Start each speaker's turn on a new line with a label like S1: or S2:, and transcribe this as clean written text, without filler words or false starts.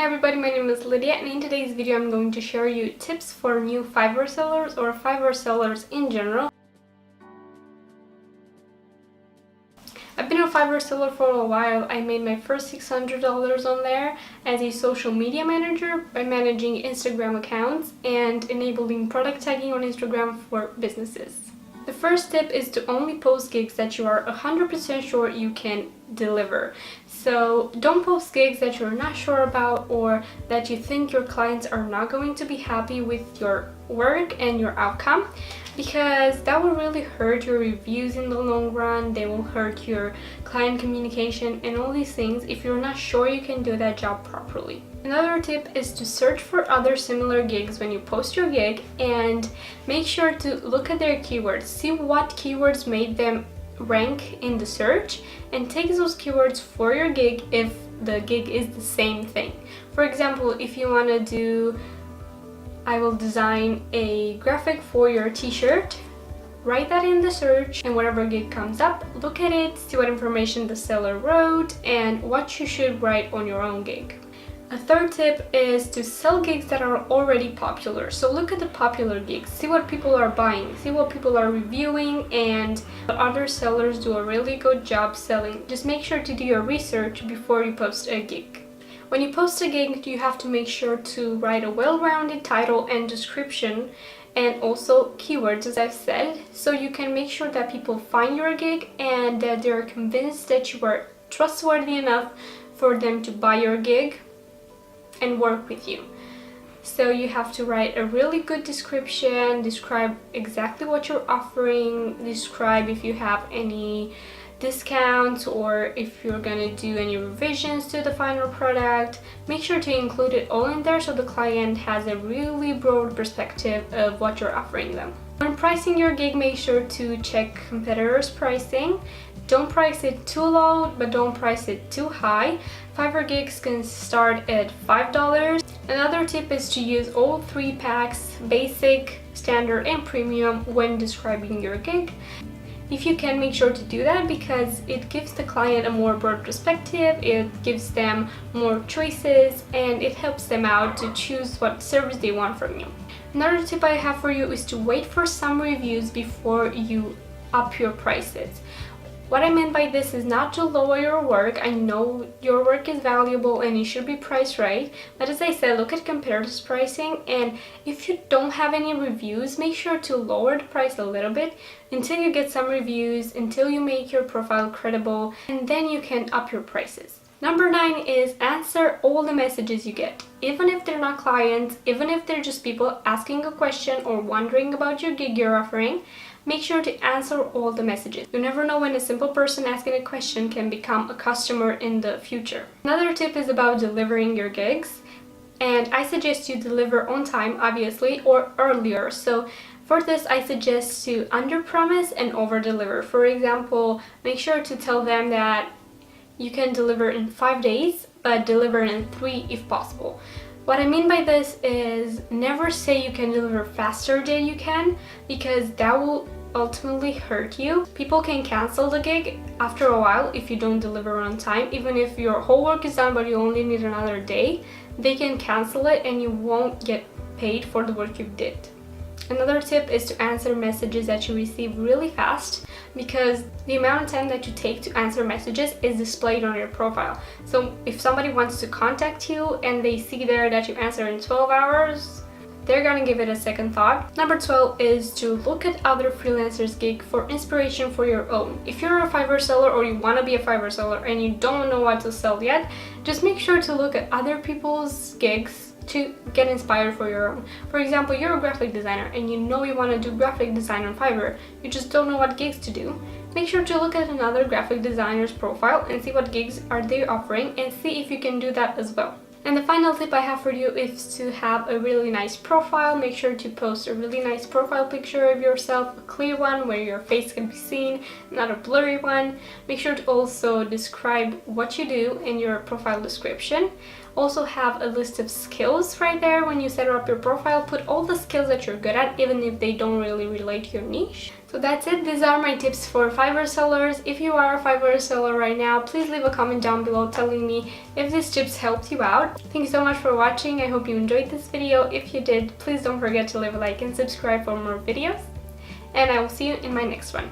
S1: Hi everybody, my name is Lydia and in today's video I'm going to share you tips for new Fiverr sellers or Fiverr sellers in general. I've been a Fiverr seller for a while. I made my first $600 on there as a social media manager by managing Instagram accounts and enabling product tagging on Instagram for businesses. The first tip is to only post gigs that you are 100% sure you can deliver. So don't post gigs that you're not sure about or that you think your clients are not going to be happy with your work and your outcome, because that will really hurt your reviews in the long run. They will hurt your client communication and all these things if you're not sure you can do that job properly. Another tip is to search for other similar gigs when you post your gig and make sure to look at their keywords. See what keywords made them rank in the search and take those keywords for your gig if the gig is the same thing. For example, if you want to do I will design a graphic for your t-shirt, write that in the search and whatever gig comes up, look at it, see what information the seller wrote and what you should write on your own gig. A third tip is to sell gigs that are already popular. So look at the popular gigs, see what people are buying, see what people are reviewing, and other sellers do a really good job selling. Just make sure to do your research before you post a gig. When you post a gig, you have to make sure to write a well-rounded title and description and also keywords, as I've said, so you can make sure that people find your gig and that they're convinced that you are trustworthy enough for them to buy your gig and work with you. So you have to write a really good description, describe exactly what you're offering, describe if you have any discounts or if you're gonna do any revisions to the final product. Make sure to include it all in there so the client has a really broad perspective of what you're offering them. When pricing your gig, make sure to check competitors' pricing. Don't price it too low, but don't price it too high. Fiverr gigs can start at $5. Another tip is to use all three packs, basic, standard, and premium, when describing your gig. If you can, make sure to do that because it gives the client a more broad perspective, it gives them more choices, and it helps them out to choose what service they want from you. Another tip I have for you is to wait for some reviews before you up your prices. What I mean by this is not to lower your work. I know your work is valuable and it should be priced right, but as I said, look at competitors' pricing, and if you don't have any reviews, make sure to lower the price a little bit until you get some reviews, until you make your profile credible, and then you can up your prices. Number 9 is answer all the messages you get. Even if they're not clients, even if they're just people asking a question or wondering about your gig you're offering, make sure to answer all the messages. You never know when a simple person asking a question can become a customer in the future. Another tip is about delivering your gigs, and I suggest you deliver on time, obviously, or earlier. So for this, I suggest to under-promise and over-deliver. For example, make sure to tell them that you can deliver in 5 days, but deliver in 3 if possible. What I mean by this is never say you can deliver faster than you can, because that will ultimately hurt you. People can cancel the gig after a while if you don't deliver on time. Even if your whole work is done but you only need another day, they can cancel it and you won't get paid for the work you did. Another tip is to answer messages that you receive really fast, because the amount of time that you take to answer messages is displayed on your profile. So if somebody wants to contact you and they see there that you answer in 12 hours, they're gonna give it a second thought. Number 12 is to look at other freelancers' gigs for inspiration for your own. If you're a Fiverr seller or you want to be a Fiverr seller and you don't know what to sell yet, just make sure to look at other people's gigs to get inspired for your own. For example, you're a graphic designer and you know you want to do graphic design on Fiverr, you just don't know what gigs to do. Make sure to look at another graphic designer's profile and see what gigs are they offering and see if you can do that as well. And the final tip I have for you is to have a really nice profile. Make sure to post a really nice profile picture of yourself, a clear one where your face can be seen, not a blurry one. Make sure to also describe what you do in your profile description. Also have a list of skills right there when you set up your profile. Put all the skills that you're good at, even if they don't really relate to your niche. So that's it. These are my tips for Fiverr sellers. If you are a Fiverr seller right now, please leave a comment down below telling me if these tips helped you out. Thank you so much for watching. I hope you enjoyed this video. If you did, please don't forget to leave a like and subscribe for more videos. And I will see you in my next one.